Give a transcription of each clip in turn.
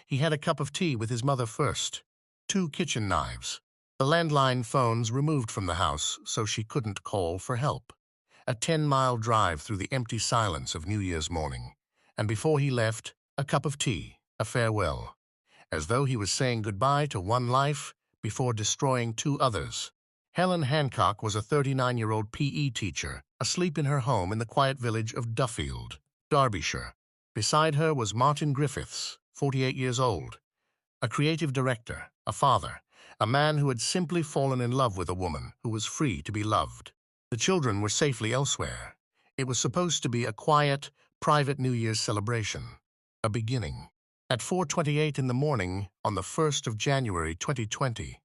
He had a cup of tea with his mother first. 2 kitchen knives. The landline phones removed from the house so she couldn't call for help. A 10-mile drive through the empty silence of New Year's morning. And before he left, a cup of tea, a farewell. As though he was saying goodbye to one life before destroying 2 others. Helen Hancock was a 39-year-old PE teacher, asleep in her home in the quiet village of Duffield, Derbyshire. Beside her was Martin Griffiths, 48 years old, a creative director, a father, a man who had simply fallen in love with a woman who was free to be loved. The children were safely elsewhere. It was supposed to be a quiet, private New Year's celebration, a beginning. At 4:28 in the morning on the 1st of January 2020,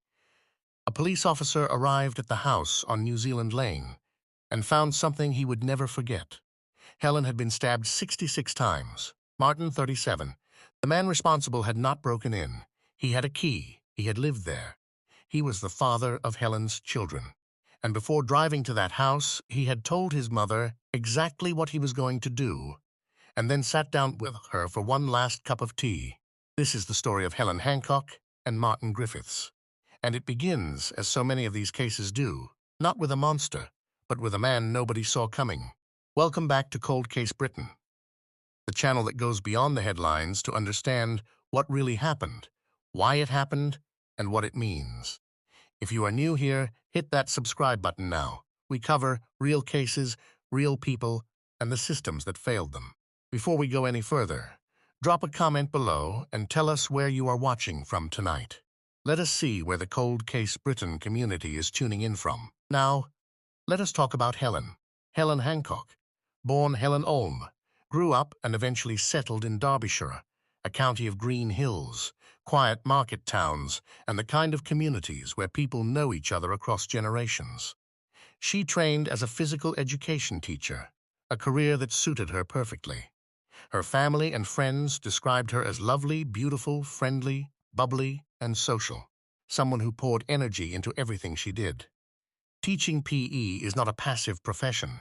a police officer arrived at the house on New Zealand Lane and found something he would never forget. Helen had been stabbed 66 times. Martin, 37. The man responsible had not broken in. He had a key. He had lived there. He was the father of Helen's children. And before driving to that house, he had told his mother exactly what he was going to do, and then sat down with her for one last cup of tea. This is the story of Helen Hancock and Martin Griffiths. And it begins, as so many of these cases do, not with a monster, but with a man nobody saw coming. Welcome back to Cold Case Britain, the channel that goes beyond the headlines to understand what really happened, why it happened, and what it means. If you are new here, hit that subscribe button now. We cover real cases, real people, and the systems that failed them. Before we go any further, drop a comment below and tell us where you are watching from tonight. Let us see where the Cold Case Britain community is tuning in from. Now, let us talk about Helen. Helen Hancock, born Helen Olm, grew up and eventually settled in Derbyshire, a county of green hills, quiet market towns, and the kind of communities where people know each other across generations. She trained as a physical education teacher, a career that suited her perfectly. Her family and friends described her as lovely, beautiful, friendly, bubbly, and social, someone who poured energy into everything she did. Teaching PE is not a passive profession.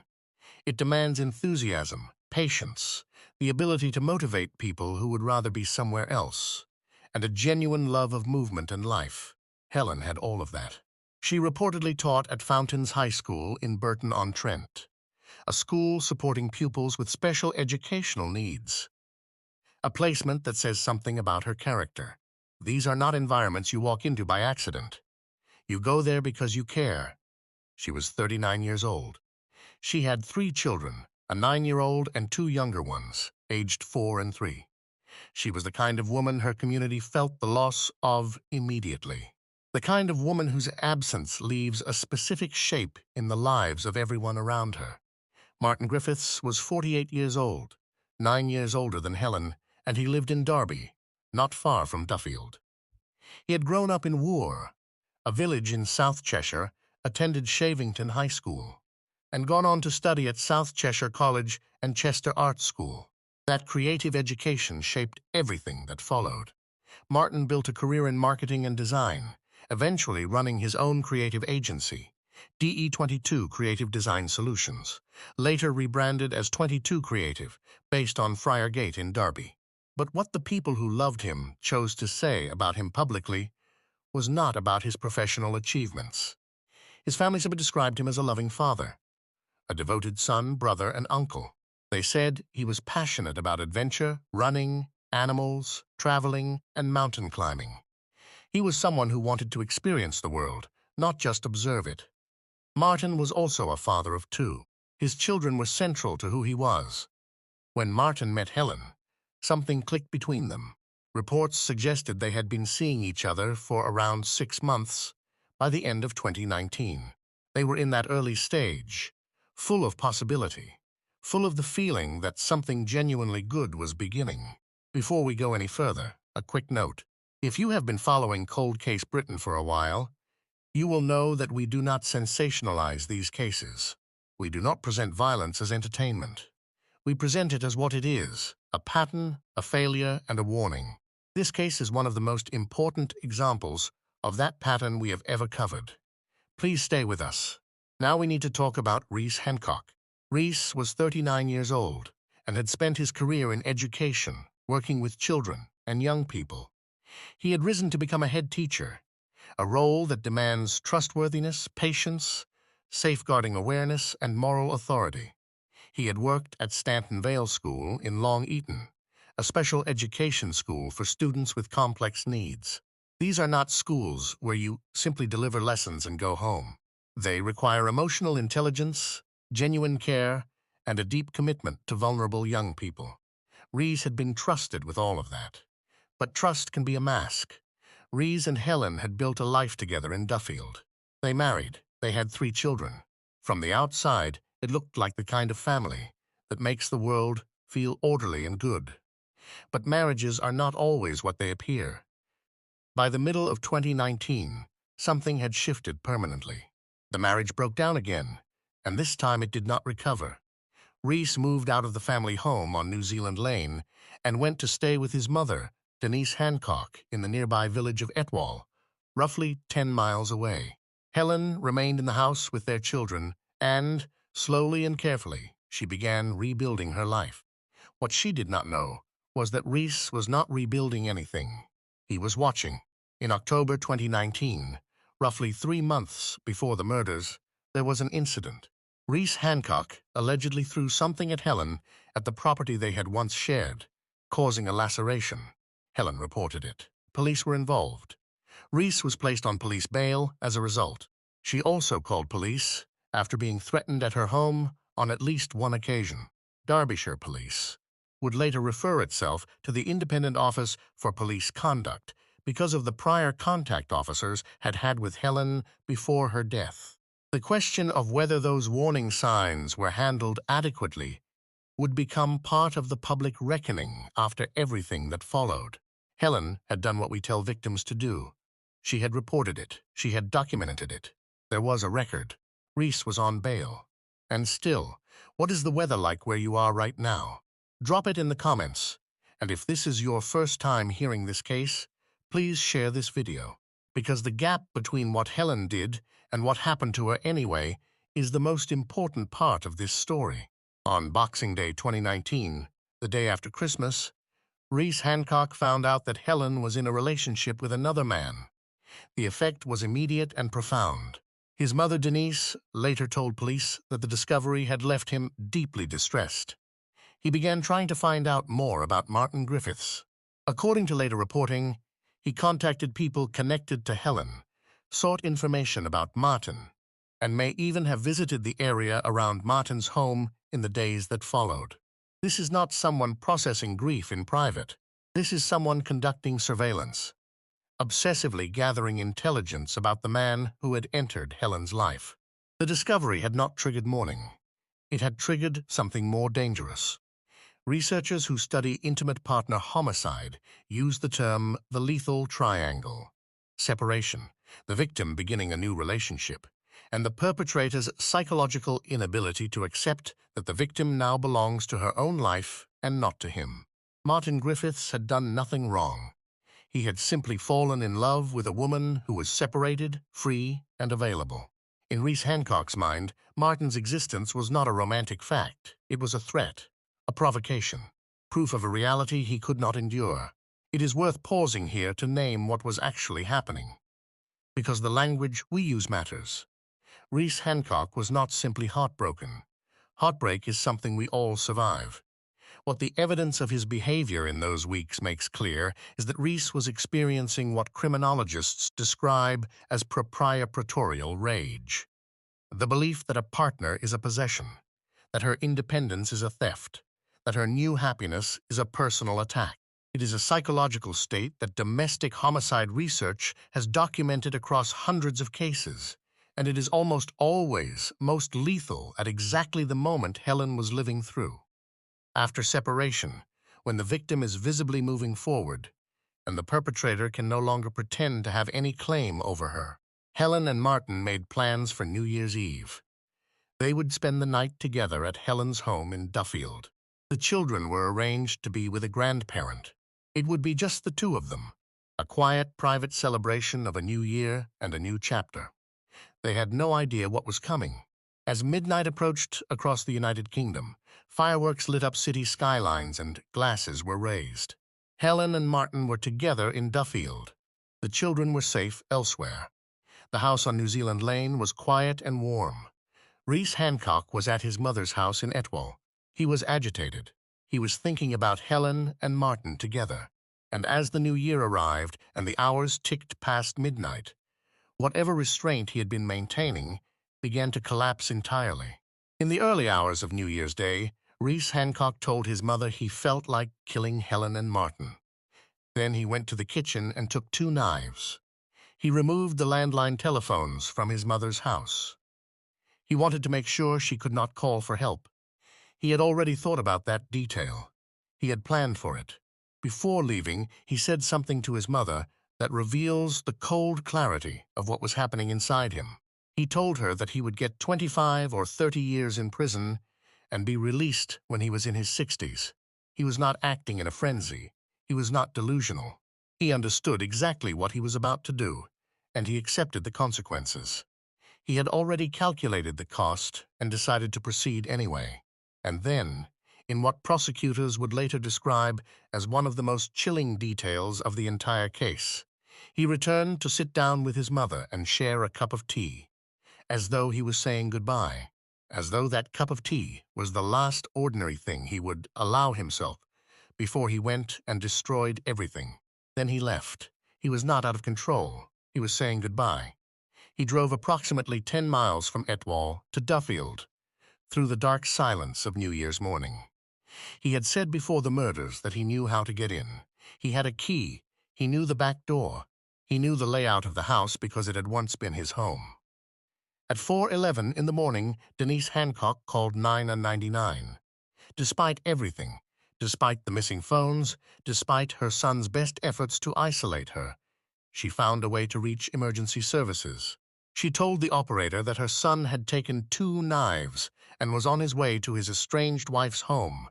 It demands enthusiasm, patience, the ability to motivate people who would rather be somewhere else, and a genuine love of movement and life. Helen had all of that. She reportedly taught at Fountains High School in Burton-on-Trent, a school supporting pupils with special educational needs. A placement that says something about her character. These are not environments you walk into by accident. You go there because you care. She was 39 years old. She had 3 children, a 9-year-old and 2 younger ones, aged 4 and 3. She was the kind of woman her community felt the loss of immediately. The kind of woman whose absence leaves a specific shape in the lives of everyone around her. Martin Griffiths was 48 years old, 9 years older than Helen, and he lived in Derby, not far from Duffield. He had grown up in Woor, a village in South Cheshire, attended Shavington High School, and gone on to study at South Cheshire College and Chester Art School. That creative education shaped everything that followed. Martin built a career in marketing and design, eventually running his own creative agency, DE22 Creative Design Solutions, later rebranded as 22 Creative, based on Friargate in Derby. But what the people who loved him chose to say about him publicly was not about his professional achievements. His family simply described him as a loving father, a devoted son, brother, and uncle. They said he was passionate about adventure, running, animals, traveling, and mountain climbing. He was someone who wanted to experience the world, not just observe it. Martin was also a father of 2. His children were central to who he was. When Martin met Helen, something clicked between them. Reports suggested they had been seeing each other for around 6 months by the end of 2019. They were in that early stage, full of possibility, full of the feeling that something genuinely good was beginning. Before we go any further, a quick note. If you have been following Cold Case Britain for a while, you will know that we do not sensationalize these cases. We do not present violence as entertainment. We present it as what it is, a pattern, a failure, and a warning. This case is one of the most important examples of that pattern we have ever covered. Please stay with us. Now we need to talk about Rhys Hancock. Rhys was 39 years old and had spent his career in education, working with children, and young people. He had risen to become a head teacher, a role that demands trustworthiness, patience, safeguarding awareness, and moral authority. He had worked at Stanton Vale School in Long Eaton, a special education school for students with complex needs. These are not schools where you simply deliver lessons and go home. They require emotional intelligence, genuine care, and a deep commitment to vulnerable young people. Rees had been trusted with all of that. But trust can be a mask. Rees and Helen had built a life together in Duffield. They married. They had 3 children. From the outside, it looked like the kind of family that makes the world feel orderly and good. But marriages are not always what they appear. By the middle of 2019, something had shifted permanently. The marriage broke down again, and this time it did not recover. Rees moved out of the family home on New Zealand Lane and went to stay with his mother, Denise Hancock, in the nearby village of Etwall, roughly 10 miles away. Helen remained in the house with their children, and, slowly and carefully, she began rebuilding her life. What she did not know was that Rees was not rebuilding anything. He was watching. In October 2019, roughly 3 months before the murders, there was an incident. Rees Hancock allegedly threw something at Helen at the property they had once shared, causing a laceration. Helen reported it. Police were involved. Rees was placed on police bail as a result. She also called police after being threatened at her home on at least 1 occasion. Derbyshire Police would later refer itself to the Independent Office for Police Conduct because of the prior contact officers had had with Helen before her death. The question of whether those warning signs were handled adequately would become part of the public reckoning after everything that followed. Helen had done what we tell victims to do. She had reported it. She had documented it. There was a record. Rees was on bail. And still, what is the weather like where you are right now? Drop it in the comments. And if this is your first time hearing this case, please share this video. Because the gap between what Helen did and what happened to her anyway is the most important part of this story. On Boxing Day 2019, the day after Christmas, Rees Hancock found out that Helen was in a relationship with another man. The effect was immediate and profound. His mother, Denise, later told police that the discovery had left him deeply distressed. He began trying to find out more about Martin Griffiths. According to later reporting, he contacted people connected to Helen, sought information about Martin, and may even have visited the area around Martin's home in the days that followed. This is not someone processing grief in private. This is someone conducting surveillance, obsessively gathering intelligence about the man who had entered Helen's life. The discovery had not triggered mourning. It had triggered something more dangerous. Researchers who study intimate partner homicide use the term the lethal triangle. Separation, the victim beginning a new relationship, and the perpetrator's psychological inability to accept that the victim now belongs to her own life and not to him. Martin Griffiths had done nothing wrong. He had simply fallen in love with a woman who was separated, free, and available. In Rees Hancock's mind, Martin's existence was not a romantic fact. It was a threat, a provocation, proof of a reality he could not endure. It is worth pausing here to name what was actually happening, because the language we use matters. Rees Hancock was not simply heartbroken. Heartbreak is something we all survive. What the evidence of his behavior in those weeks makes clear is that Rees was experiencing what criminologists describe as proprietorial rage. The belief that a partner is a possession, that her independence is a theft, that her new happiness is a personal attack. It is a psychological state that domestic homicide research has documented across hundreds of cases, and it is almost always most lethal at exactly the moment Helen was living through. After separation, when the victim is visibly moving forward, and the perpetrator can no longer pretend to have any claim over her, Helen and Martin made plans for New Year's Eve. They would spend the night together at Helen's home in Duffield. The children were arranged to be with a grandparent. It would be just the 2 of them, a quiet, private celebration of a new year and a new chapter. They had no idea what was coming. As midnight approached across the United Kingdom, fireworks lit up city skylines and glasses were raised. Helen and Martin were together in Duffield. The children were safe elsewhere. The house on New Zealand Lane was quiet and warm. Reese Hancock was at his mother's house in Etwall. He was agitated. He was thinking about Helen and Martin together. And as the new year arrived and the hours ticked past midnight, whatever restraint he had been maintaining began to collapse entirely. In the early hours of New Year's Day, Reese Hancock told his mother he felt like killing Helen and Martin. Then he went to the kitchen and took 2 knives. He removed the landline telephones from his mother's house. He wanted to make sure she could not call for help. He had already thought about that detail. He had planned for it. Before leaving, he said something to his mother that reveals the cold clarity of what was happening inside him. He told her that he would get 25 or 30 years in prison and be released when he was in his 60s. He was not acting in a frenzy. He was not delusional. He understood exactly what he was about to do, and he accepted the consequences. He had already calculated the cost and decided to proceed anyway. And then, in what prosecutors would later describe as one of the most chilling details of the entire case, he returned to sit down with his mother and share a cup of tea, as though he was saying goodbye, as though that cup of tea was the last ordinary thing he would allow himself before he went and destroyed everything. Then he left. He was not out of control. He was saying goodbye. He drove approximately 10 miles from Etwall to Duffield, through the dark silence of New Year's morning. He had said before the murders that he knew how to get in. He had a key. He knew the back door. He knew the layout of the house because it had once been his home. At 4:11 in the morning, Denise Hancock called 999. Despite everything, despite the missing phones, despite her son's best efforts to isolate her, she found a way to reach emergency services. She told the operator that her son had taken 2 knives and was on his way to his estranged wife's home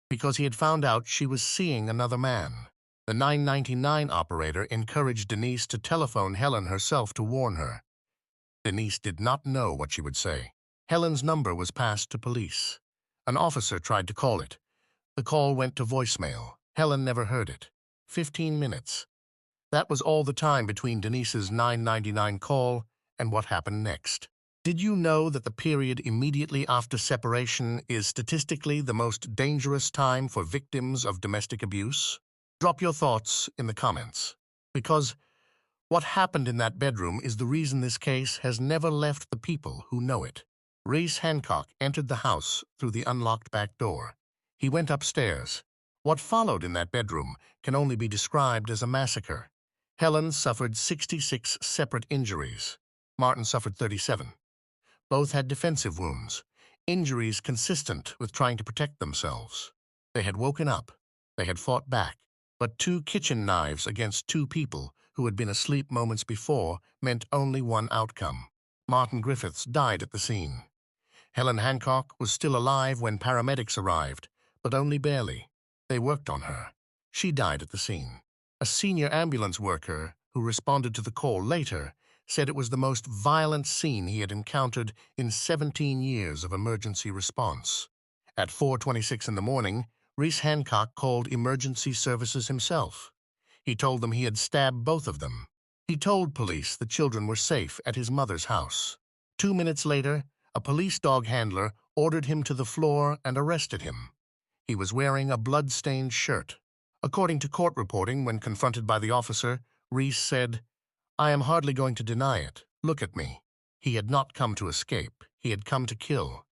because he had found out she was seeing another man. The 999 operator encouraged Denise to telephone Helen herself to warn her. Denise did not know what she would say. Helen's number was passed to police. An officer tried to call it. The call went to voicemail. Helen never heard it. 15 minutes. That was all the time between Denise's 999 call and what happened next. Did you know that the period immediately after separation is statistically the most dangerous time for victims of domestic abuse? Drop your thoughts in the comments, because what happened in that bedroom is the reason this case has never left the people who know it. Reese Hancock entered the house through the unlocked back door. He went upstairs. What followed in that bedroom can only be described as a massacre. Helen suffered 66 separate injuries. Martin suffered 37. Both had defensive wounds, injuries consistent with trying to protect themselves. They had woken up. They had fought back. But 2 kitchen knives against 2 people who had been asleep moments before meant only one outcome. Martin Griffiths died at the scene. Helen Hancock was still alive when paramedics arrived, but only barely. They worked on her. She died at the scene. A senior ambulance worker who responded to the call later said it was the most violent scene he had encountered in 17 years of emergency response. At 4:26 in the morning, Reese Hancock called emergency services himself. He told them he had stabbed both of them. He told police the children were safe at his mother's house. 2 minutes later, a police dog handler ordered him to the floor and arrested him. He was wearing a blood-stained shirt. According to court reporting, when confronted by the officer, Reese said, "I am hardly going to deny it. Look at me." He had not come to escape. He had come to kill.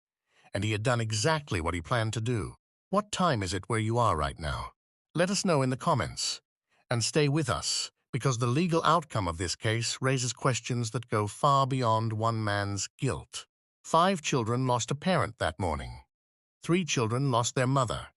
And he had done exactly what he planned to do. What time is it where you are right now? Let us know in the comments. And stay with us, because the legal outcome of this case raises questions that go far beyond one man's guilt. 5 children lost a parent that morning. 3 children lost their mother.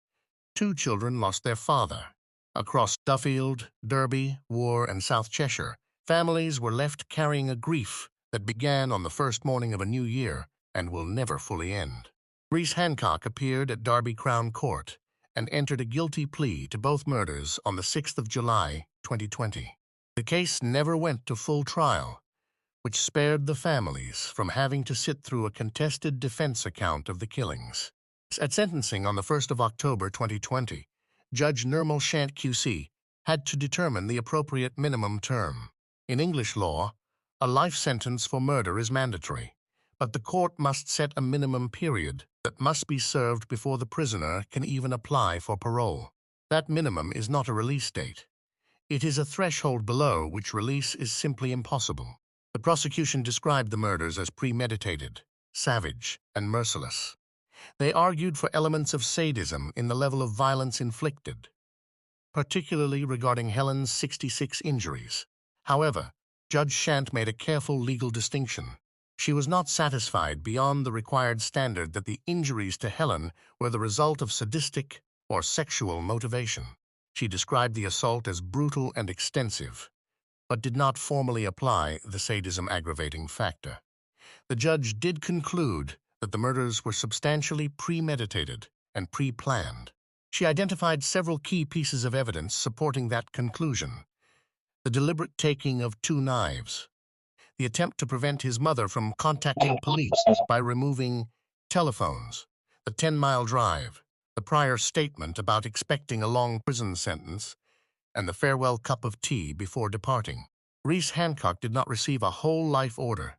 2 children lost their father. Across Duffield, Derby, War, and South Cheshire, families were left carrying a grief that began on the first morning of a new year and will never fully end. Reese Hancock appeared at Derby Crown Court and entered a guilty plea to both murders on the 6th of July, 2020. The case never went to full trial, which spared the families from having to sit through a contested defense account of the killings. At sentencing on the 1st of October 2020, Judge Nirmal Shant QC had to determine the appropriate minimum term. In English law, a life sentence for murder is mandatory, but the court must set a minimum period that must be served before the prisoner can even apply for parole. That minimum is not a release date. It is a threshold below which release is simply impossible. The prosecution described the murders as premeditated, savage, and merciless. They argued for elements of sadism in the level of violence inflicted, particularly regarding Helen's 66 injuries. However, Judge Shant made a careful legal distinction. She was not satisfied beyond the required standard that the injuries to Helen were the result of sadistic or sexual motivation. She described the assault as brutal and extensive, but did not formally apply the sadism aggravating factor. The judge did conclude that the murders were substantially premeditated and pre-planned. She identified several key pieces of evidence supporting that conclusion. The deliberate taking of 2 knives, the attempt to prevent his mother from contacting police by removing telephones, the 10-mile drive, the prior statement about expecting a long prison sentence, and the farewell cup of tea before departing. Rees Hancock did not receive a whole life order,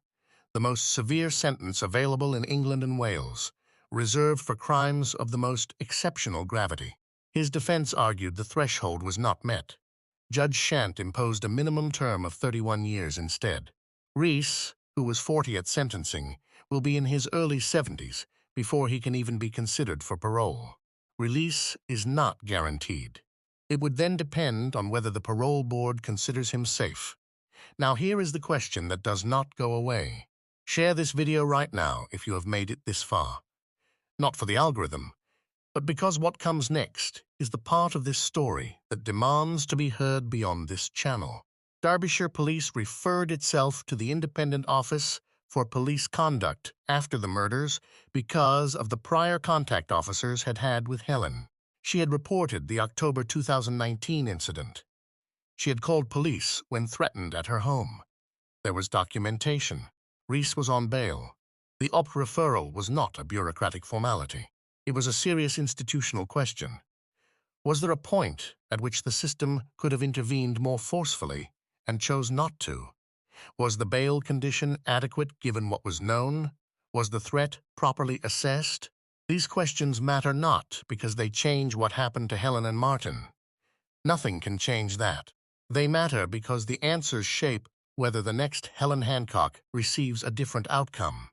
the most severe sentence available in England and Wales, reserved for crimes of the most exceptional gravity. His defense argued the threshold was not met. Judge Shant imposed a minimum term of 31 years instead. Rees, who was 40 at sentencing, will be in his early 70s before he can even be considered for parole. Release is not guaranteed. It would then depend on whether the parole board considers him safe. Now here is the question that does not go away. Share this video right now if you have made it this far. Not for the algorithm, but because what comes next is the part of this story that demands to be heard beyond this channel. Derbyshire Police referred itself to the Independent Office for Police Conduct after the murders because of the prior contact officers had had with Helen. She had reported the October 2019 incident. She had called police when threatened at her home. There was documentation. Rees was on bail. The OP referral was not a bureaucratic formality. It was a serious institutional question. Was there a point at which the system could have intervened more forcefully and chose not to? Was the bail condition adequate given what was known? Was the threat properly assessed? These questions matter not because they change what happened to Helen and Martin. Nothing can change that. They matter because the answers shape whether the next Helen Hancock receives a different outcome.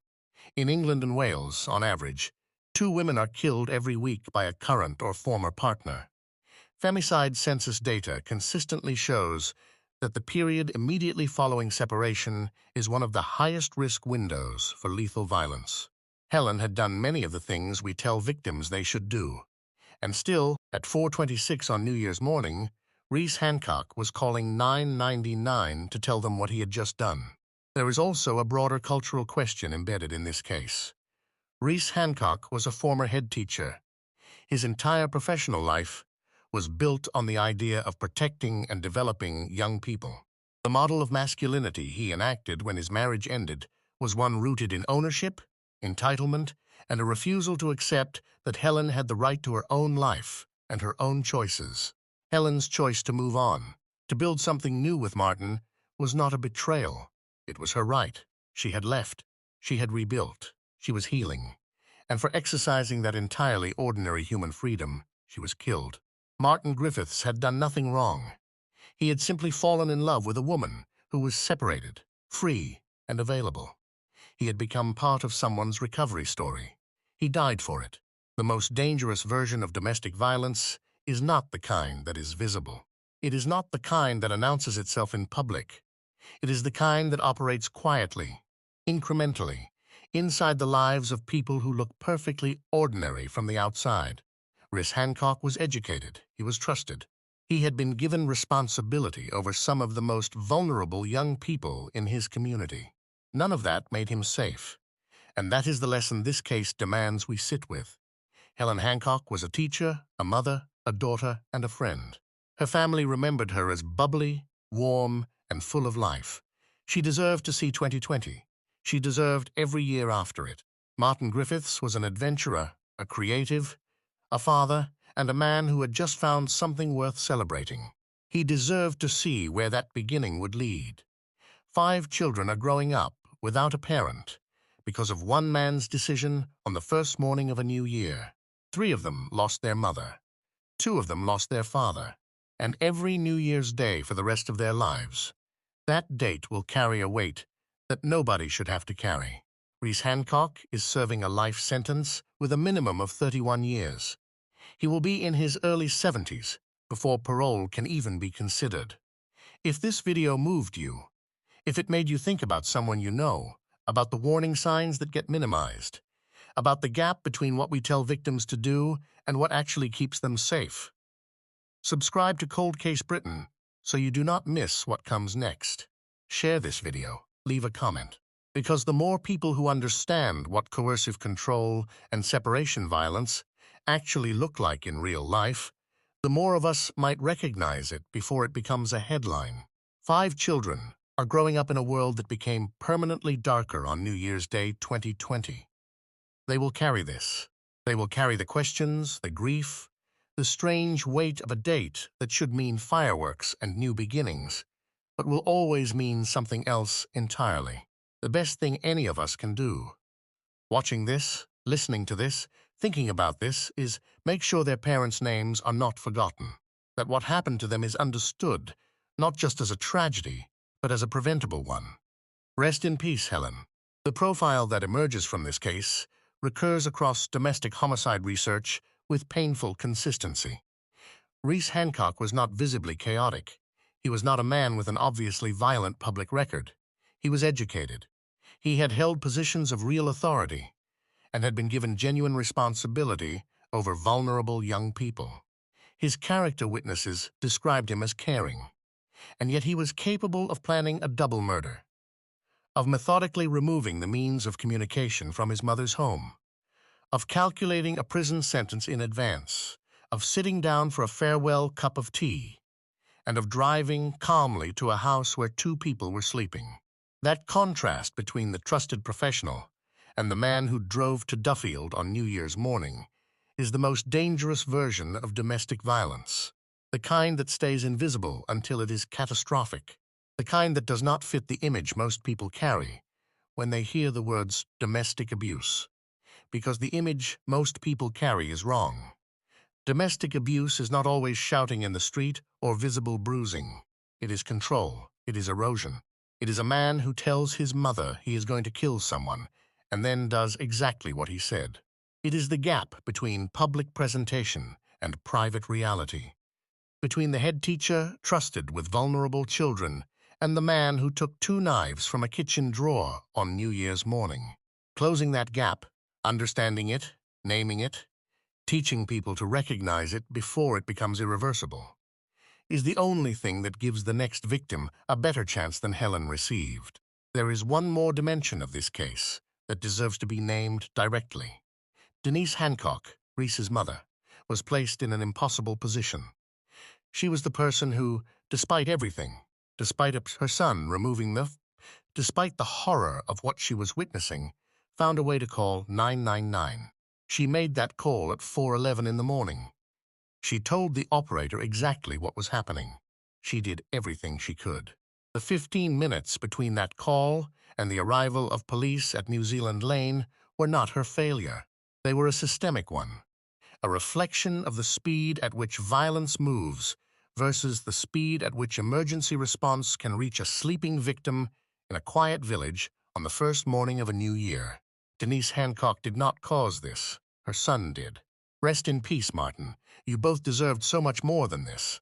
In England and Wales, on average, 2 women are killed every week by a current or former partner. Femicide census data consistently shows that the period immediately following separation is one of the highest risk windows for lethal violence. Helen had done many of the things we tell victims they should do. And still, at 4:26 on New Year's morning, Rees Hancock was calling 999 to tell them what he had just done. There is also a broader cultural question embedded in this case. Rees Hancock was a former head teacher. His entire professional life was built on the idea of protecting and developing young people. The model of masculinity he enacted when his marriage ended was one rooted in ownership, entitlement, and a refusal to accept that Helen had the right to her own life and her own choices. Helen's choice to move on, to build something new with Martin, was not a betrayal. It was her right. She had left. She had rebuilt. She was healing. And for exercising that entirely ordinary human freedom, she was killed. Martin Griffiths had done nothing wrong. He had simply fallen in love with a woman who was separated, free, and available. He had become part of someone's recovery story. He died for it. The most dangerous version of domestic violence is not the kind that is visible. It is not the kind that announces itself in public. It is the kind that operates quietly, incrementally, inside the lives of people who look perfectly ordinary from the outside. Rees Hancock was educated. He was trusted. He had been given responsibility over some of the most vulnerable young people in his community. None of that made him safe. And that is the lesson this case demands we sit with. Helen Hancock was a teacher, a mother, a daughter, and a friend. Her family remembered her as bubbly, warm, and full of life. She deserved to see 2020. She deserved every year after it. Martin Griffiths was an adventurer, a creative, a father, and a man who had just found something worth celebrating. He deserved to see where that beginning would lead. 5 children are growing up without a parent because of one man's decision on the first morning of a new year. 3 of them lost their mother. 2 of them lost their father. And every New Year's Day for the rest of their lives. That date will carry a weight that nobody should have to carry. Rhys Hancock is serving a life sentence with a minimum of 31 years. He will be in his early 70s before parole can even be considered. If this video moved you, if it made you think about someone you know, about the warning signs that get minimized, about the gap between what we tell victims to do and what actually keeps them safe, subscribe to Cold Case Britain so you do not miss what comes next. Share this video, leave a comment, because the more people who understand what coercive control and separation violence actually look like in real life, the more of us might recognize it before it becomes a headline. 5 children are growing up in a world that became permanently darker on New Year's Day 2020. They will carry this. They will carry the questions, the grief, the strange weight of a date that should mean fireworks and new beginnings, but will always mean something else entirely. The best thing any of us can do, watching this, listening to this, thinking about this, is make sure their parents' names are not forgotten, that what happened to them is understood, not just as a tragedy, but as a preventable one. Rest in peace, Helen. The profile that emerges from this case recurs across domestic homicide research with painful consistency. Rhys Hancock was not visibly chaotic. He was not a man with an obviously violent public record. He was educated. He had held positions of real authority and had been given genuine responsibility over vulnerable young people. His character witnesses described him as caring, and yet he was capable of planning a double murder, of methodically removing the means of communication from his mother's home, of calculating a prison sentence in advance, of sitting down for a farewell cup of tea, and of driving calmly to a house where 2 people were sleeping. That contrast between the trusted professional and the man who drove to Duffield on New Year's morning is the most dangerous version of domestic violence, the kind that stays invisible until it is catastrophic, the kind that does not fit the image most people carry when they hear the words domestic abuse, because the image most people carry is wrong. Domestic abuse is not always shouting in the street or visible bruising. It is control. It is erosion. It is a man who tells his mother he is going to kill someone and then does exactly what he said. It is the gap between public presentation and private reality, between the head teacher trusted with vulnerable children and the man who took 2 knives from a kitchen drawer on New Year's morning. Closing that gap, understanding it, naming it, teaching people to recognize it before it becomes irreversible, is the only thing that gives the next victim a better chance than Helen received. There is one more dimension of this case that deserves to be named directly. Denise Hancock, Rhys's mother, was placed in an impossible position. She was the person who, despite everything, despite her son removing despite the horror of what she was witnessing, found a way to call 999. She made that call at 4:11 in the morning. She told the operator exactly what was happening. She did everything she could. The 15 minutes between that call and the arrival of police at New Zealand Lane were not her failure. They were a systemic one, a reflection of the speed at which violence moves versus the speed at which emergency response can reach a sleeping victim in a quiet village on the first morning of a new year. Denise Hancock did not cause this. Her son did. Rest in peace, Martin. You both deserved so much more than this.